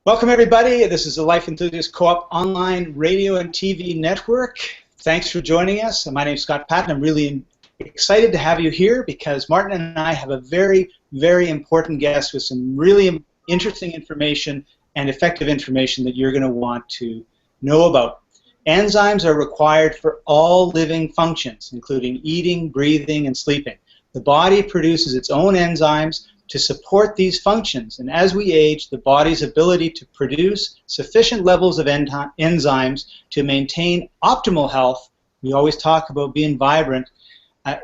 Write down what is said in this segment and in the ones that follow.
Welcome everybody. This is the Life Enthusiast Co-op online radio and TV network. Thanks for joining us. My name is Scott Patton. I'm really excited to have you here because Martin and I have a very, very important guest with some really interesting information and effective information that you're going to want to know about. Enzymes are required for all living functions, including eating, breathing, and sleeping. The body produces its own enzymes to support these functions, and as we age, the body's ability to produce sufficient levels of enzymes to maintain optimal health, we always talk about being vibrant,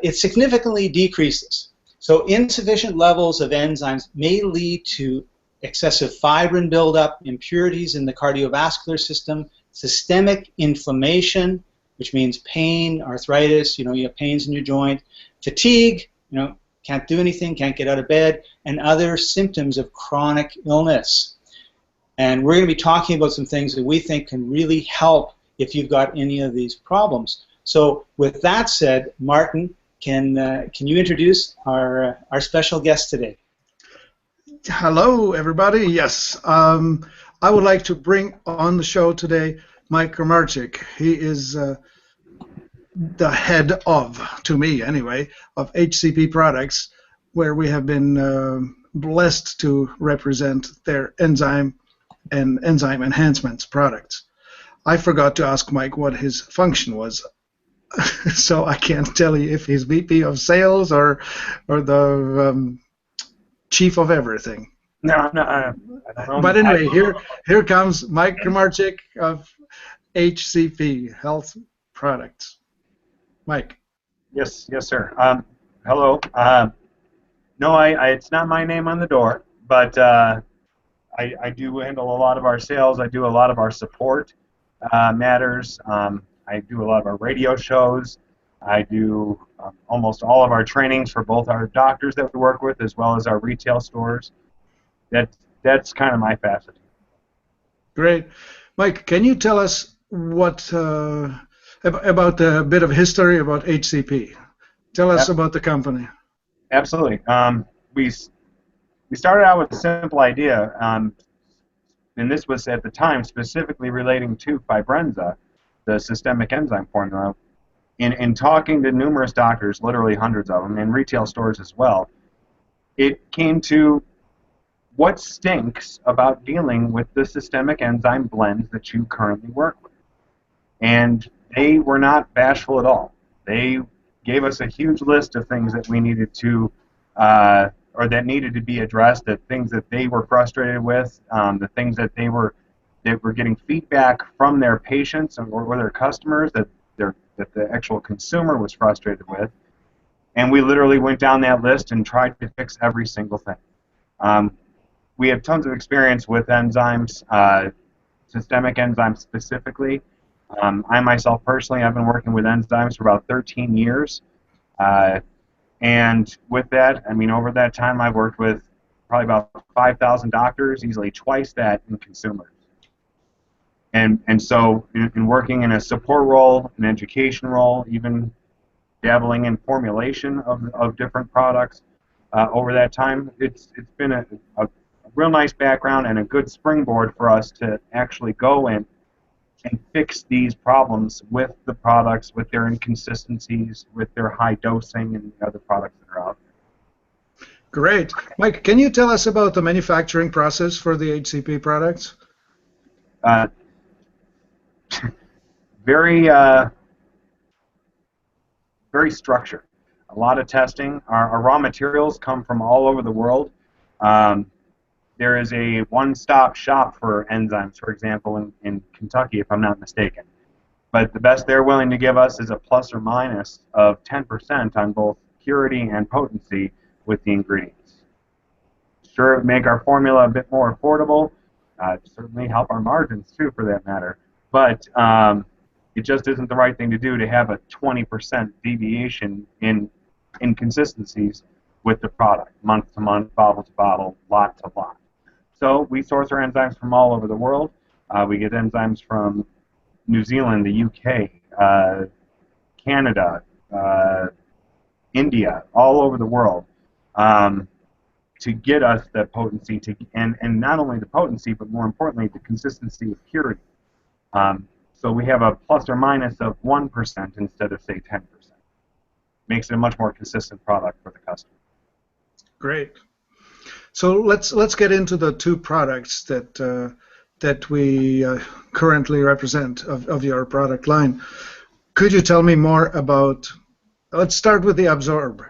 it significantly decreases. So insufficient levels of enzymes may lead to excessive fibrin buildup, impurities in the cardiovascular system, systemic inflammation, which means pain, arthritis, you have pains in your joint, fatigue, can't do anything, can't get out of bed, and other symptoms of chronic illness. And we're going to be talking about some things that we think can really help if you've got any of these problems. So with that said, Martin, can you introduce our special guest today? Hello, everybody. Yes, I would like to bring on the show today Mike Kramarczyk. He is the head of, to me anyway, of HCP Products, where we have been blessed to represent their enzyme and enzyme enhancements products. I forgot to ask Mike what his function was, so I can't tell you if he's VP of sales or the chief of everything. No, I don't know. But anyway, here comes Mike Kramarczyk of HCP Health Products. Mike. Yes, sir. Hello. No, it's not my name on the door, but I do handle a lot of our sales. I do a lot of our support matters. I do a lot of our radio shows. I do almost all of our trainings for both our doctors that we work with as well as our retail stores. That's kind of my facet. Great. Mike, can you tell us what about a bit of history about HCP? Tell us about the company. Absolutely. We started out with a simple idea, and this was at the time specifically relating to Fibrenza, the systemic enzyme formula. In talking to numerous doctors, literally hundreds of them, and retail stores as well, it came to what stinks about dealing with the systemic enzyme blends that you currently work with. And they were not bashful at all. They gave us a huge list of things that we needed to, or that needed to be addressed, the things that they were frustrated with, the things that they were getting feedback from their patients or their customers that the actual consumer was frustrated with. And we literally went down that list and tried to fix every single thing. We have tons of experience with enzymes, systemic enzymes specifically. I myself personally have been working with enzymes for about 13 years. And with that, over that time I've worked with probably about 5,000 doctors, easily twice that in consumers. And so in working in a support role, an education role, even dabbling in formulation of different products over that time, it's been a real nice background and a good springboard for us to actually go in and fix these problems with the products, with their inconsistencies, with their high dosing and the other products that are out there. Great. Mike, can you tell us about the manufacturing process for the HCP products? Very structured. A lot of testing. Our raw materials come from all over the world. There is a one-stop shop for enzymes, for example, in Kentucky, if I'm not mistaken. But the best they're willing to give us is a plus or minus of 10% on both purity and potency with the ingredients. Sure, it would make our formula a bit more affordable. Certainly help our margins, too, for that matter. But it just isn't the right thing to do to have a 20% deviation in inconsistencies with the product, month to month, bottle to bottle, lot to lot. So we source our enzymes from all over the world. We get enzymes from New Zealand, the UK, Canada, India, all over the world. to get us the potency and not only the potency, but more importantly, the consistency of purity. So we have a plus or minus of 1% instead of, say, 10%. Makes it a much more consistent product for the customer. Great. So let's get into the two products that we currently represent of your product line. Could you tell me more about? Let's start with the Absorb.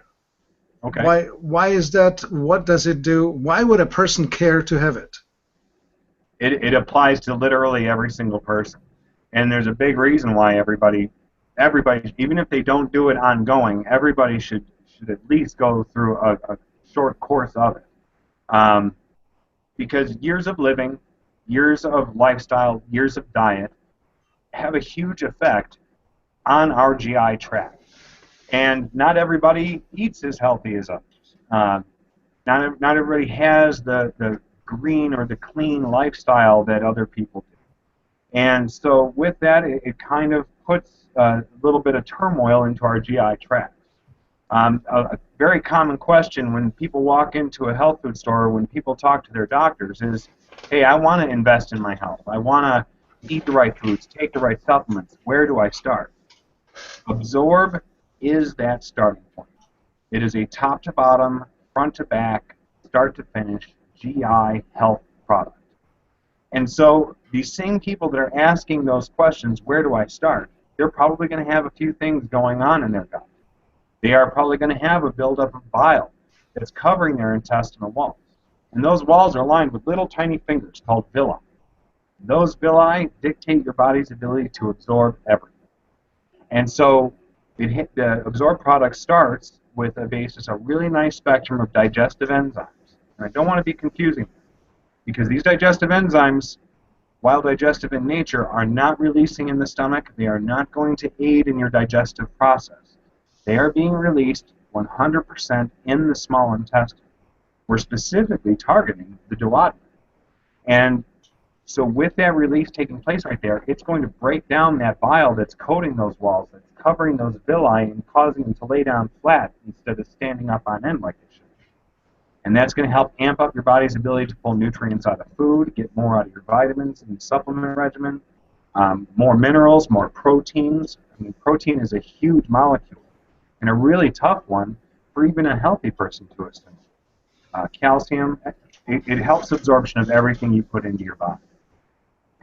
Okay. Why is that? What does it do? Why would a person care to have it? It applies to literally every single person, and there's a big reason why everybody, even if they don't do it ongoing, everybody should at least go through a short course of it, because years of living, years of lifestyle, years of diet have a huge effect on our GI tract. And not everybody eats as healthy as others. Not everybody has the green or the clean lifestyle that other people do. And so with that, it kind of puts a little bit of turmoil into our GI tract. A very common question when people walk into a health food store or when people talk to their doctors is, hey, I want to invest in my health. I want to eat the right foods, take the right supplements. Where do I start? Absorb is that starting point. It is a top to bottom, front to back, start to finish GI health product. And so these same people that are asking those questions, where do I start? They're probably going to have a few things going on in their gut. They are probably going to have a buildup of bile that's covering their intestinal walls. And those walls are lined with little tiny fingers called villi. Those villi dictate your body's ability to absorb everything. And so the Absorb product starts with a basis, a really nice spectrum of digestive enzymes. And I don't want to be confusing because these digestive enzymes, while digestive in nature, are not releasing in the stomach. They are not going to aid in your digestive process. They are being released 100% in the small intestine. We're specifically targeting the duodenum. And so with that release taking place right there, it's going to break down that bile that's coating those walls, that's covering those villi and causing them to lay down flat instead of standing up on end like they should. And that's going to help amp up your body's ability to pull nutrients out of food, get more out of your vitamins and supplement regimen, more minerals, more proteins. I mean, protein is a huge molecule and a really tough one for even a healthy person to assimilate. Calcium, it helps absorption of everything you put into your body.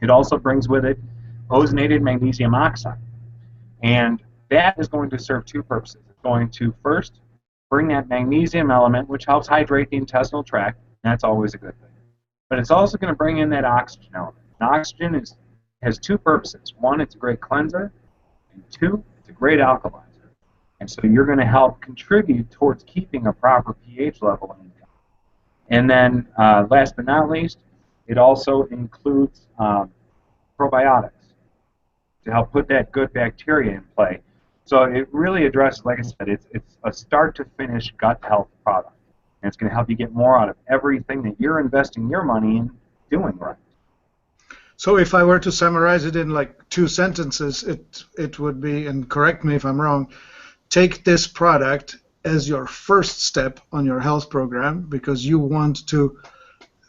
It also brings with it ozonated magnesium oxide. And that is going to serve two purposes. It's going to first bring that magnesium element, which helps hydrate the intestinal tract. That's always a good thing. But it's also going to bring in that oxygen element. And oxygen has two purposes. One, it's a great cleanser. And two, it's a great alkalizer. And so you're going to help contribute towards keeping a proper pH level in the gut. And then last but not least, it also includes probiotics to help put that good bacteria in play. So it really addresses, like I said, it's a start-to-finish gut health product. And it's going to help you get more out of everything that you're investing your money in doing right. So if I were to summarize it in like 2 sentences, it would be, and correct me if I'm wrong, take this product as your first step on your health program because you want to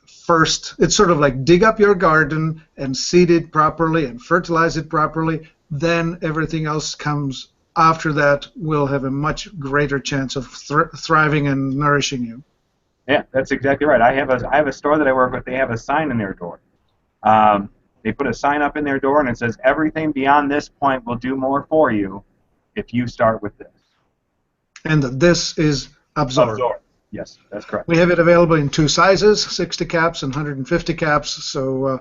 first, it's sort of like dig up your garden and seed it properly and fertilize it properly, then everything else comes after that will have a much greater chance of thriving and nourishing you. Yeah, that's exactly right. I have a store that I work with, they have a sign in their door. They put a sign up in their door and it says, everything beyond this point will do more for you if you start with this. And this is Absorb. Yes, that's correct. We have it available in 2 sizes, 60 caps and 150 caps, so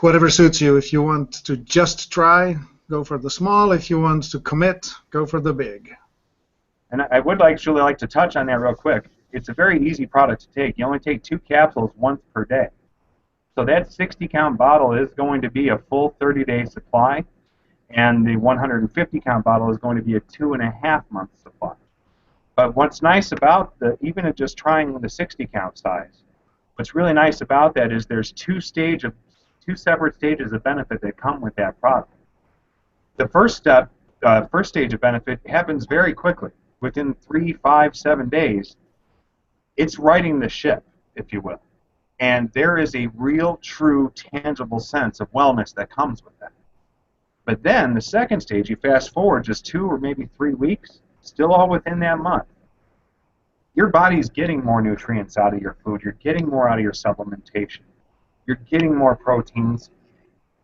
whatever suits you. If you want to just try, go for the small. If you want to commit, go for the big. And I would actually like to touch on that real quick. It's a very easy product to take. You only take 2 capsules once per day. So that 60-count bottle is going to be a full 30-day supply, and the 150-count bottle is going to be a 2.5-month supply. But what's nice about even just trying the 60-count size, what's really nice about that is there's 2 separate stages of benefit that come with that product. The first stage of benefit happens very quickly. Within 3, 5, 7 days, it's righting the ship, if you will. And there is a real, true, tangible sense of wellness that comes with that. But then the second stage, you fast forward just 2 or maybe 3 weeks, still all within that month. Your body's getting more nutrients out of your food. You're getting more out of your supplementation. You're getting more proteins.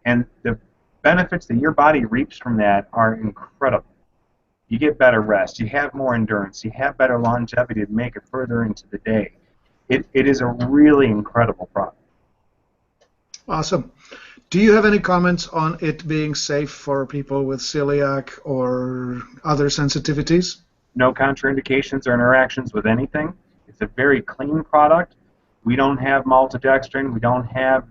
And the benefits that your body reaps from that are incredible. You get better rest. You have more endurance. You have better longevity to make it further into the day. It is a really incredible product. Awesome. Do you have any comments on it being safe for people with celiac or other sensitivities? No contraindications or interactions with anything. It's a very clean product. We don't have maltodextrin. We don't have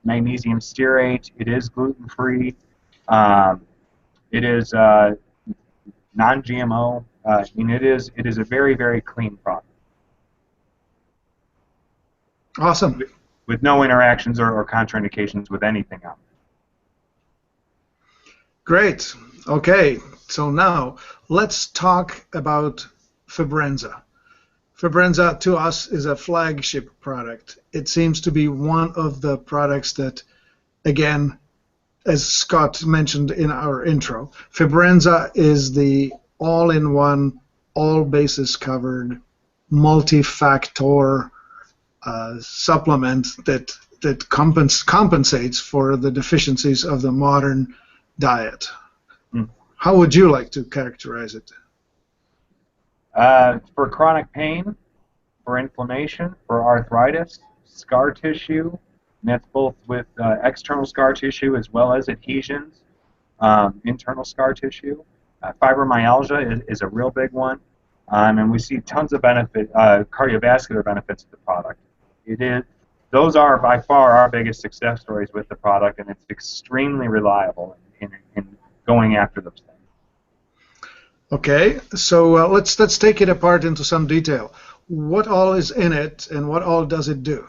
magnesium stearate. It is gluten-free. It is non-GMO. It is a very, very clean product. Awesome. With no interactions or contraindications with anything else. Great. Okay, so now let's talk about Fibrenza. Fibrenza to us is a flagship product. It seems to be one of the products that, again, as Scott mentioned in our intro, Fibrenza is the all-in-one, all bases covered, multi-factor supplement that compensates for the deficiencies of the modern diet. How would you like to characterize it? For chronic pain, for inflammation, for arthritis, scar tissue, and that's both with external scar tissue as well as adhesions, internal scar tissue. Fibromyalgia is a real big one, and we see tons of benefit, cardiovascular benefits of the product. Those are by far our biggest success stories with the product, and it's extremely reliable in going after those things. Okay, so let's take it apart into some detail. What all is in it, and what all does it do?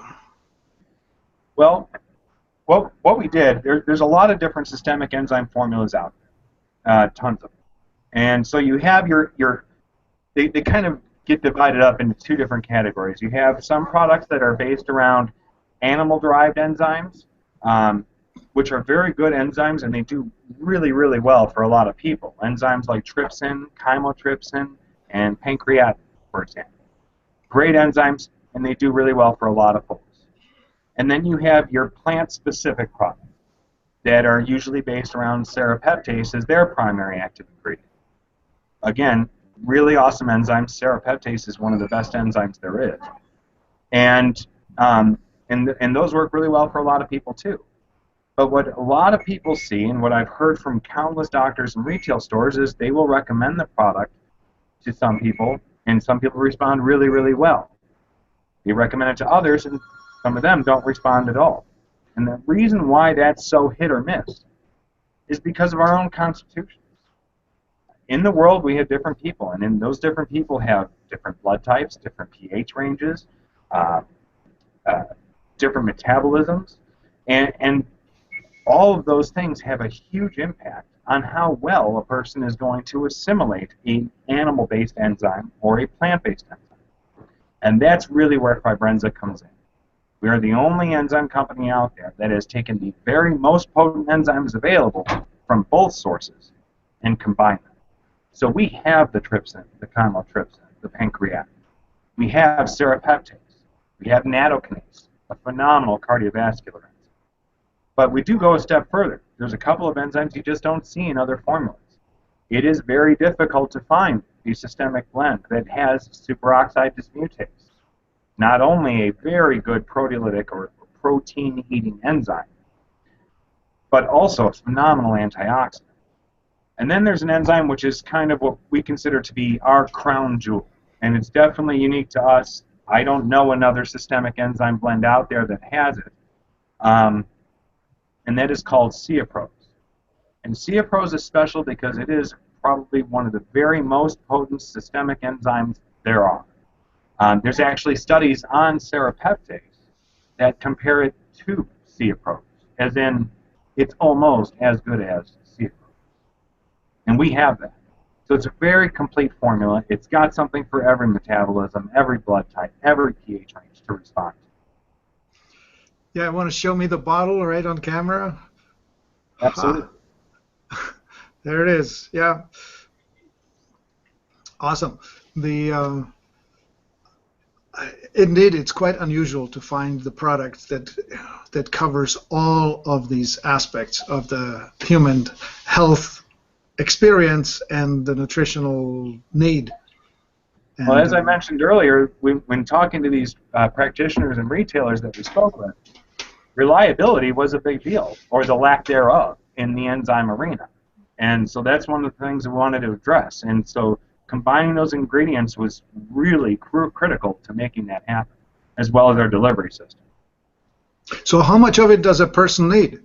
Well, what we did, there's a lot of different systemic enzyme formulas out there, tons of them. And so you have they kind of get divided up into 2 different categories. You have some products that are based around animal-derived enzymes, which are very good enzymes, and they do really, really well for a lot of people. Enzymes like trypsin, chymotrypsin, and pancreatic, for example. Great enzymes, and they do really well for a lot of folks. And then you have your plant-specific products that are usually based around serrapeptase as their primary active ingredient. Again, really awesome enzymes. Serrapeptase is one of the best enzymes there is. And those work really well for a lot of people too. But what a lot of people see, and what I've heard from countless doctors and retail stores, is they will recommend the product to some people, and some people respond really, really well. They recommend it to others, and some of them don't respond at all. And the reason why that's so hit or miss is because of our own constitution. In the world, we have different people, and in those different people have different blood types, different pH ranges, different metabolisms, and all of those things have a huge impact on how well a person is going to assimilate an animal-based enzyme or a plant-based enzyme. And that's really where Fibrenza comes in. We are the only enzyme company out there that has taken the very most potent enzymes available from both sources and combined them. So we have the trypsin, the chymotrypsin, the pancreatic. We have serrapeptase. We have nattokinase, a phenomenal cardiovascular enzyme. But we do go a step further. There's a couple of enzymes you just don't see in other formulas. It is very difficult to find a systemic blend that has superoxide dismutase. Not only a very good proteolytic or protein-eating enzyme, but also a phenomenal antioxidant. And then there's an enzyme which is kind of what we consider to be our crown jewel. And it's definitely unique to us. I don't know another systemic enzyme blend out there that has it. And that is called Ceaprose. And Ceaprose is special because it is probably one of the very most potent systemic enzymes there are. There's actually studies on serrapeptase that compare it to Ceaprose, as in it's almost as good as Ceaprose. And we have that. So it's a very complete formula. It's got something for every metabolism, every blood type, every pH range to respond. Yeah, want to show me the bottle right on camera? Absolutely. There it is. Yeah. Awesome. The indeed, it's quite unusual to find the product that covers all of these aspects of the human health experience and the nutritional need. And, Well, as I mentioned earlier, when talking to these practitioners and retailers that we spoke with, reliability was a big deal, or the lack thereof, in the enzyme arena. And so that's one of the things we wanted to address. And so combining those ingredients was really critical to making that happen, as well as our delivery system. So how much of it does a person need?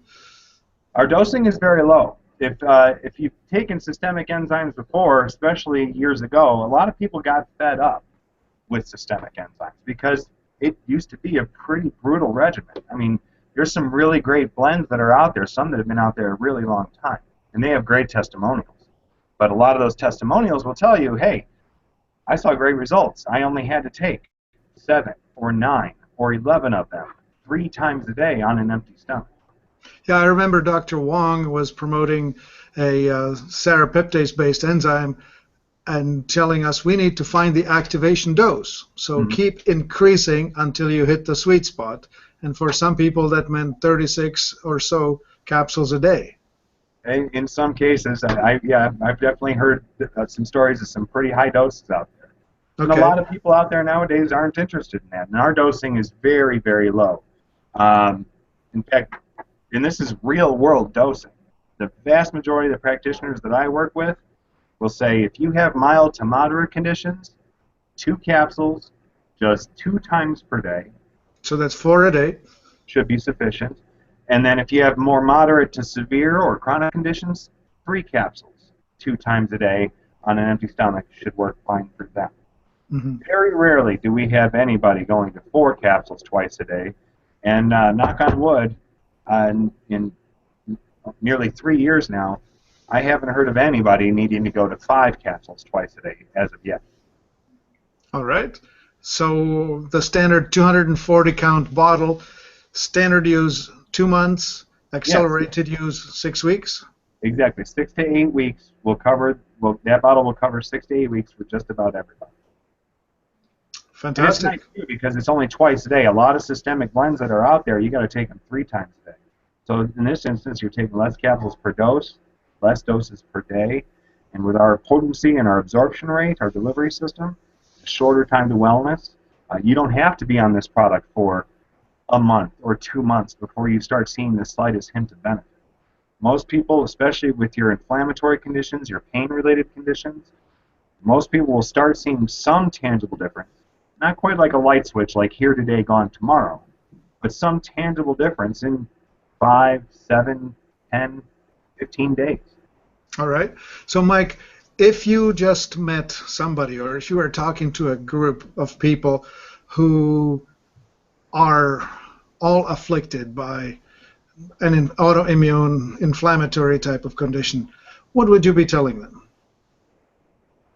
Our dosing is very low. If you've taken systemic enzymes before, especially years ago, a lot of people got fed up with systemic enzymes because it used to be a pretty brutal regimen. I mean, there's some really great blends that are out there, some that have been out there a really long time, and they have great testimonials. But a lot of those testimonials will tell you, hey, I saw great results. I only had to take 7 or 9 or 11 of them 3 times a day on an empty stomach. Yeah, I remember Dr. Wong was promoting a serapeptase-based enzyme and telling us we need to find the activation dose. So keep increasing until you hit the sweet spot. And for some people, that meant 36 or so capsules a day. In some cases, I've definitely heard some stories of some pretty high doses out there. And a lot of people out there nowadays aren't interested in that. And our dosing is very, very low. In fact, and this is real-world dosing. The vast majority of the practitioners that I work with will say if you have mild to moderate conditions, 2 capsules just 2 times per day. So that's 4 a day. Should be sufficient. And then if you have more moderate to severe or chronic conditions, 3 capsules 2 times a day on an empty stomach should work fine for them. Very rarely do we have anybody going to 4 capsules twice a day. And knock on wood, in nearly 3 years now, I haven't heard of anybody needing to go to 5 capsules twice a day as of yet. All right. So the standard 240 count bottle, standard use 2 months, accelerated use 6 weeks? Exactly. 6 to 8 weeks will cover, that bottle will cover 6 to 8 weeks for just about everybody. Fantastic. And it's nice too because it's only twice a day. A lot of systemic blends that are out there, you got to take them 3 times a day. So in this instance, you're taking less capsules per dose, less doses per day, and with our potency and our absorption rate, our delivery system, shorter time to wellness, you don't have to be on this product for a month or 2 months before you start seeing the slightest hint of benefit. Most people, especially with your inflammatory conditions, your pain-related conditions, most people will start seeing some tangible difference. Not quite like a light switch, like here today, gone tomorrow, but some tangible difference in 5, 7, 10, 15 days. All right. So, Mike, if you just met somebody or if you are talking to a group of people who are all afflicted by an autoimmune inflammatory type of condition, what would you be telling them?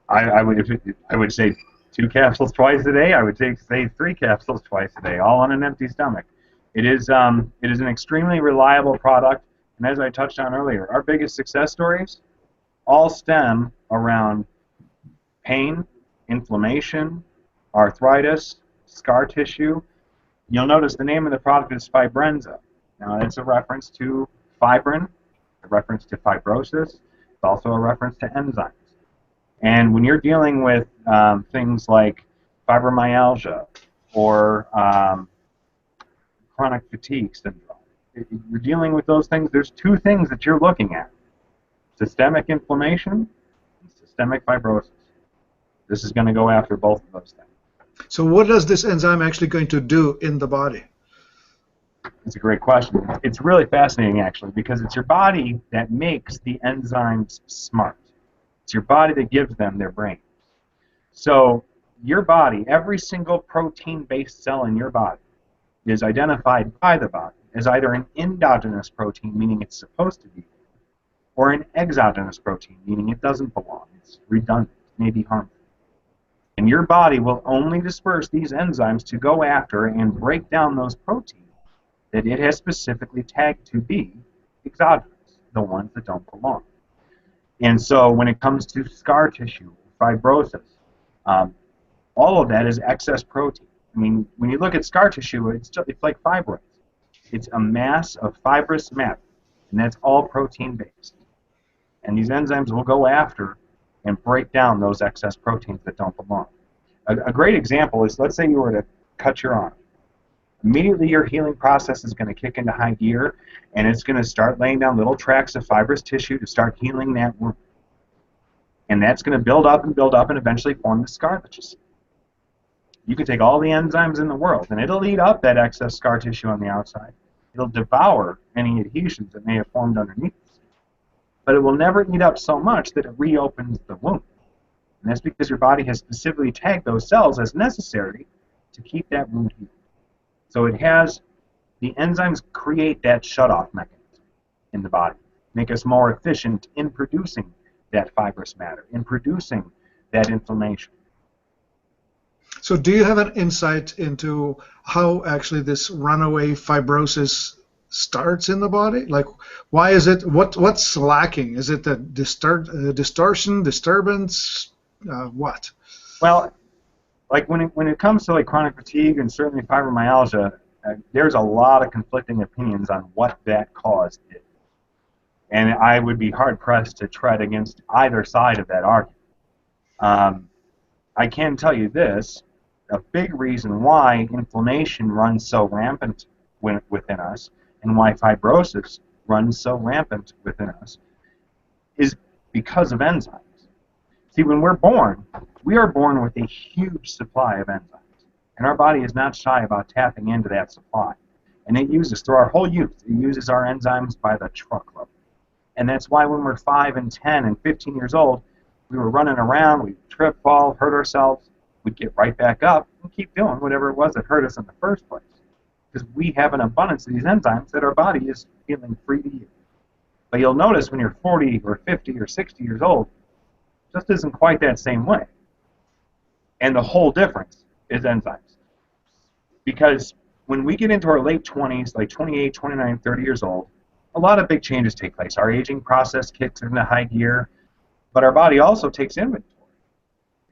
I would say 2 capsules twice a day. I would say 3 capsules twice a day, all on an empty stomach. It is an extremely reliable product, and as I touched on earlier, our biggest success stories all stem around pain, inflammation, arthritis, scar tissue. You'll notice the name of the product is Fibrenza. Now, it's a reference to fibrin, a reference to fibrosis. It's also a reference to enzymes. And when you're dealing with things like fibromyalgia or chronic fatigue syndrome, if you're dealing with those things, there's 2 things that you're looking at: systemic inflammation and systemic fibrosis. This is going to go after both of those things. So what is this enzyme actually going to do in the body? That's a great question. It's really fascinating, actually, because it's your body that makes the enzymes smart. It's your body that gives them their brains. So your body, every single protein-based cell in your body, is identified by the body as either an endogenous protein, meaning it's supposed to be, or an exogenous protein, meaning it doesn't belong. It's redundant, may be harmful. And your body will only disperse these enzymes to go after and break down those proteins that it has specifically tagged to be exogenous, the ones that don't belong. And so when it comes to scar tissue, fibrosis, all of that is excess protein. I mean, when you look at scar tissue, it's like fibroids. It's a mass of fibrous matter, and that's all protein-based. And these enzymes will go after and break down those excess proteins that don't belong. A great example is, let's say you were to cut your arm. Immediately your healing process is going to kick into high gear, and it's going to start laying down little tracts of fibrous tissue to start healing that wound. And that's going to build up and eventually form the scar that you see. You can take all the enzymes in the world, and it'll eat up that excess scar tissue on the outside. It'll devour any adhesions that may have formed underneath. But it will never eat up so much that it reopens the wound. And that's because your body has specifically tagged those cells as necessary to keep that wound healed. So it has, the enzymes create that shutoff mechanism in the body, make us more efficient in producing that fibrous matter, in producing that inflammation. So do you have an insight into how actually this runaway fibrosis starts in the body? Like, why is it, what's lacking? Is it a distortion, disturbance, what? Well, like when it comes to like chronic fatigue and certainly fibromyalgia, there's a lot of conflicting opinions on what that cause is. And I would be hard-pressed to tread against either side of that argument. I can tell you this, a big reason why inflammation runs so rampant within us and why fibrosis runs so rampant within us is because of enzymes. See, when we're born, we are born with a huge supply of enzymes, and our body is not shy about tapping into that supply. And it uses, through our whole youth, it uses our enzymes by the truckload. And that's why when we're 5 and 10 and 15 years old, we were running around, we'd trip, fall, hurt ourselves, we'd get right back up and keep doing whatever it was that hurt us in the first place. Because we have an abundance of these enzymes that our body is feeling free to use. But you'll notice when you're 40 or 50 or 60 years old, it just isn't quite that same way. And the whole difference is enzymes. Because when we get into our late 20s, like 28, 29, 30 years old, a lot of big changes take place. Our aging process kicks into high gear, but our body also takes inventory.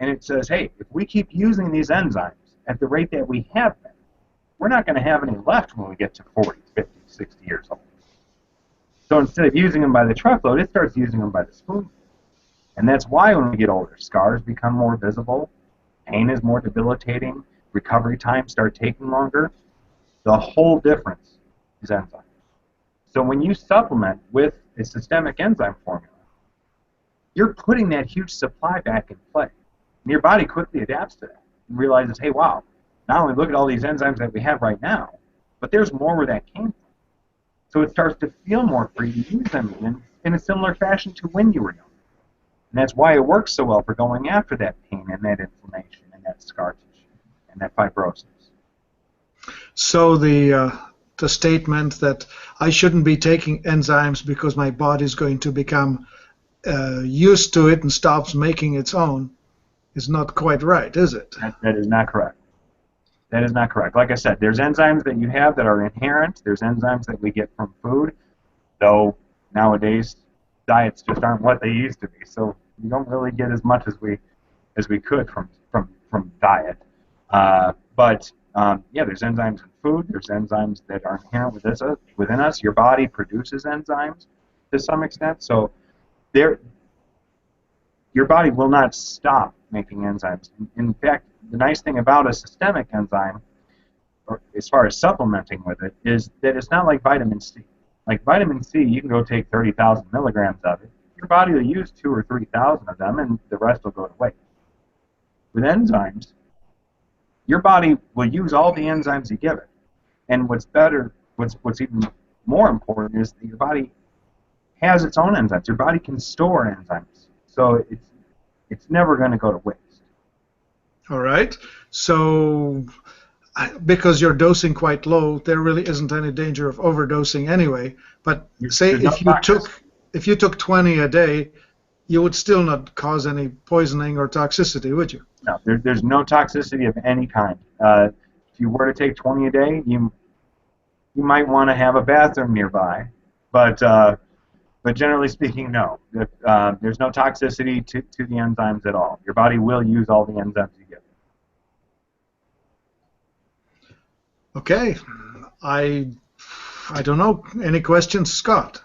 And it says, hey, if we keep using these enzymes at the rate that we have been, we're not going to have any left when we get to 40, 50, 60 years old. So instead of using them by the truckload, it starts using them by the spoonful. And that's why when we get older, scars become more visible, pain is more debilitating, recovery times start taking longer. The whole difference is enzymes. So when you supplement with a systemic enzyme formula, you're putting that huge supply back in play. And your body quickly adapts to that and realizes, hey, wow, not only look at all these enzymes that we have right now, but there's more where that came from. So it starts to feel more free to use them in a similar fashion to when you were young. And that's why it works so well for going after that pain and that inflammation and that scar tissue and that fibrosis. So the statement that I shouldn't be taking enzymes because my body's going to become used to it and stops making its own is not quite right, is it? That is not correct. That is not correct. Like I said, there's enzymes that you have that are inherent. There's enzymes that we get from food, though nowadays diets just aren't what they used to be. So you don't really get as much as we could from diet. Yeah, there's enzymes in food. There's enzymes that are inherent within us. Your body produces enzymes to some extent. So your body will not stop making enzymes. In fact, the nice thing about a systemic enzyme, or as far as supplementing with it, is that it's not like vitamin C. Like vitamin C, you can go take 30,000 milligrams of it. Your body will use 2,000 or 3,000 of them, and the rest will go to waste. With enzymes, your body will use all the enzymes you give it. And what's even more important is that your body has its own enzymes. Your body can store enzymes. So it's never going to go to waste. All right. So because you're dosing quite low, there really isn't any danger of overdosing anyway. But say if you took if you took 20 a day, you would still not cause any poisoning or toxicity, would you? No, there's no toxicity of any kind. If you were to take 20 a day, you might want to have a bathroom nearby, but generally speaking, no. There's no toxicity to the enzymes at all. Your body will use all the enzymes you give. Okay, I don't know. Any questions, Scott?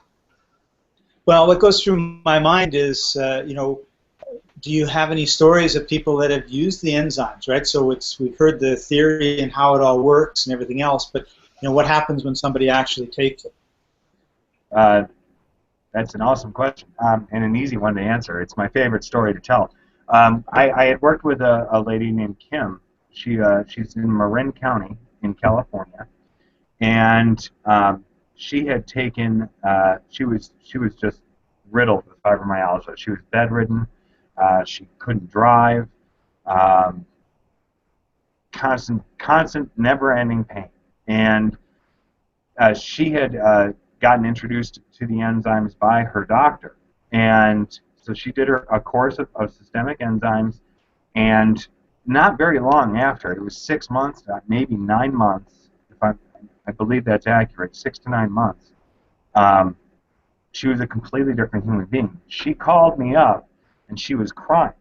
Well, what goes through my mind is, you know, do you have any stories of people that have used the enzymes, right? So we've heard the theory and how it all works and everything else, but you know, what happens when somebody actually takes it? That's an awesome question, and an easy one to answer. It's my favorite story to tell. I had worked with a lady named Kim. She's in Marin County in California, and she had taken. She was just riddled with fibromyalgia. She was bedridden. She couldn't drive. Constant, never-ending pain, and she had gotten introduced to the enzymes by her doctor, and so she did a course of systemic enzymes, and not very long after, it was 6 months, maybe 9 months, if I believe that's accurate, 6 to 9 months, she was a completely different human being. She called me up, and she was crying,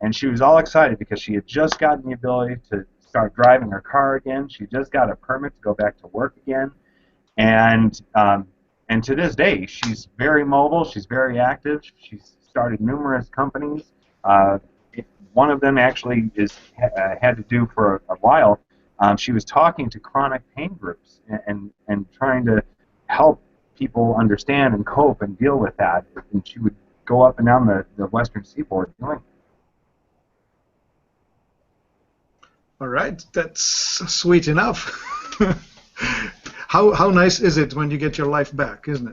and she was all excited because she had just gotten the ability to start driving her car again. She just got a permit to go back to work again. And to this day, she's very mobile. She's very active. She's started numerous companies. One of them actually had to do for a while. She was talking to chronic pain groups and trying to help people understand and cope and deal with that. And she would go up and down the Western Seaboard doing it. All right, that's sweet enough. How nice is it when you get your life back, isn't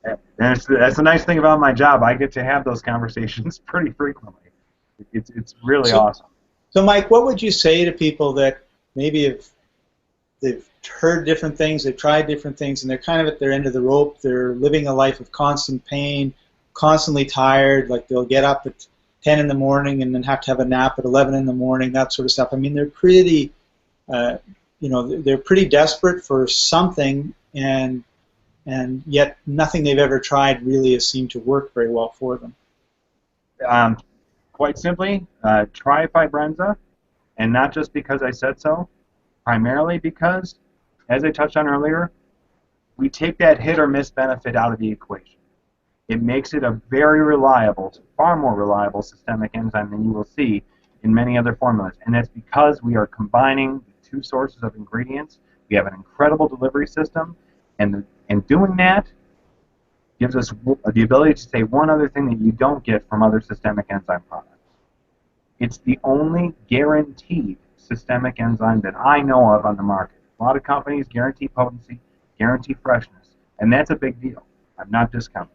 it? That's the nice thing about my job. I get to have those conversations pretty frequently. It's really awesome. So, Mike, what would you say to people that maybe they've heard different things, they've tried different things, and they're kind of at their end of the rope? They're living a life of constant pain, constantly tired. Like they'll get up at 10 in the morning and then have to have a nap at 11 in the morning, that sort of stuff. I mean, they're pretty, you know, they're pretty desperate for something, and yet nothing they've ever tried really has seemed to work very well for them. Quite simply, try Fibrenza, and not just because I said so, primarily because, as I touched on earlier, we take that hit or miss benefit out of the equation. It makes it a very reliable, far more reliable systemic enzyme than you will see in many other formulas. And that's because we are combining the two sources of ingredients. We have an incredible delivery system, and doing that gives us the ability to say one other thing that you don't get from other systemic enzyme products. It's the only guaranteed systemic enzyme that I know of on the market. A lot of companies guarantee potency, guarantee freshness, and that's a big deal. I'm not discounting.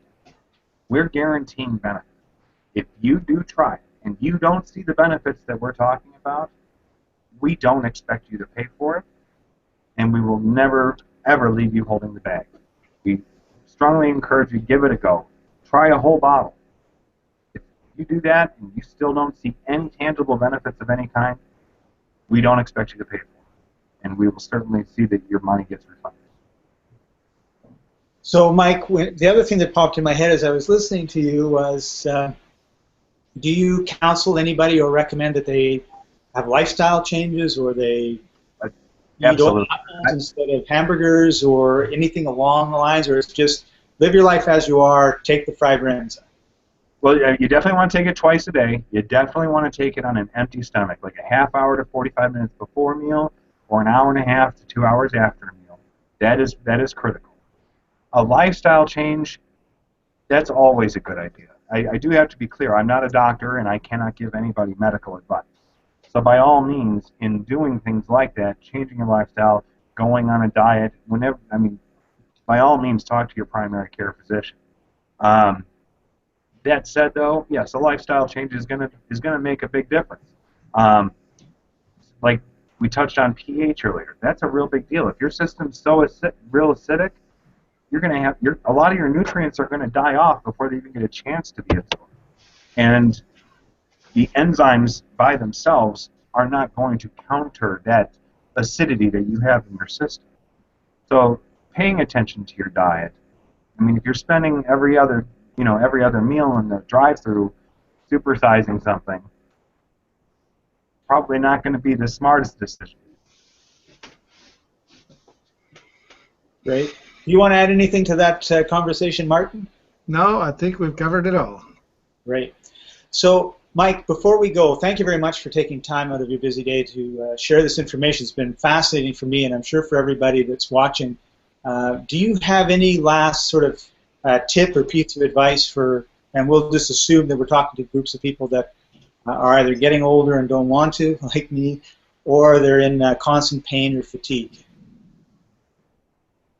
We're guaranteeing benefits. If you do try it and you don't see the benefits that we're talking about, we don't expect you to pay for it, and we will never, ever leave you holding the bag. We strongly encourage you, give it a go. Try a whole bottle. If you do that and you still don't see any tangible benefits of any kind, we don't expect you to pay for it, and we will certainly see that your money gets refunded. So, Mike, the other thing that popped in my head as I was listening to you was, do you counsel anybody or recommend that they have lifestyle changes, or they eat apples instead of hamburgers, or anything along the lines, or it's just live your life as you are, take the Fibrenza? Well, you definitely want to take it twice a day. You definitely want to take it on an empty stomach, like a half hour to 45 minutes before a meal, or an hour and a half to 2 hours after a meal. That is critical. A lifestyle change, that's always a good idea. I do have to be clear, I'm not a doctor and I cannot give anybody medical advice. So by all means, in doing things like that, changing your lifestyle, going on a diet, whenever, I mean, by all means, talk to your primary care physician. That said, though, yes, a lifestyle change is gonna make a big difference. Like we touched on pH earlier, that's a real big deal. If your system's so real acidic, you're going to have a lot of your nutrients are going to die off before they even get a chance to be absorbed. And the enzymes by themselves are not going to counter that acidity that you have in your system. So paying attention to your diet. I mean, if you're spending every other meal in the drive-thru supersizing something, probably not going to be the smartest decision. Great. Do you want to add anything to that conversation, Martin? No, I think we've covered it all. Great. So, Mike, before we go, thank you very much for taking time out of your busy day to share this information. It's been fascinating for me, and I'm sure for everybody that's watching. Do you have any last sort of tip or piece of advice for, and we'll just assume that we're talking to groups of people that are either getting older and don't want to, like me, or they're in constant pain or fatigue?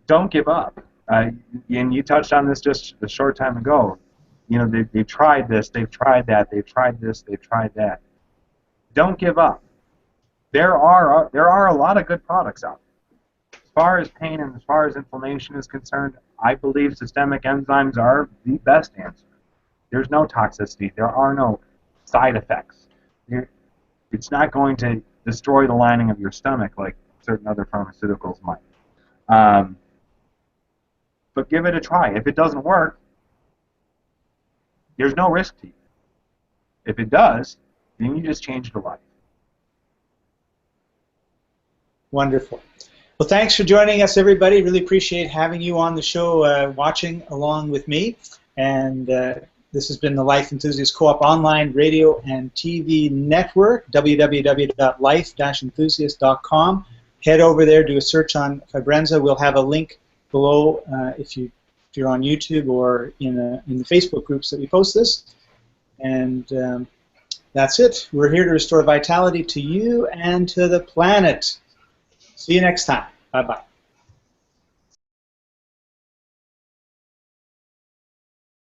Don't give up. And you touched on this just a short time ago. You know, they've tried this, they've tried that, they've tried this, they've tried that. Don't give up. There are a lot of good products out there. As far as pain and as far as inflammation is concerned, I believe systemic enzymes are the best answer. There's no toxicity. There are no side effects. It's not going to destroy the lining of your stomach like certain other pharmaceuticals might. But give it a try. If it doesn't work, there's no risk to you. If it does, then you just change the life. Wonderful. Well, thanks for joining us, everybody. Really appreciate having you on the show, watching along with me. And this has been the Life Enthusiast Co-op online radio and TV network, www.life-enthusiast.com. Head over there, do a search on Fibrenza. We'll have a link below if you're on YouTube or in the Facebook groups that we post this. And that's it. We're here to restore vitality to you and to the planet. See you next time. Bye-bye.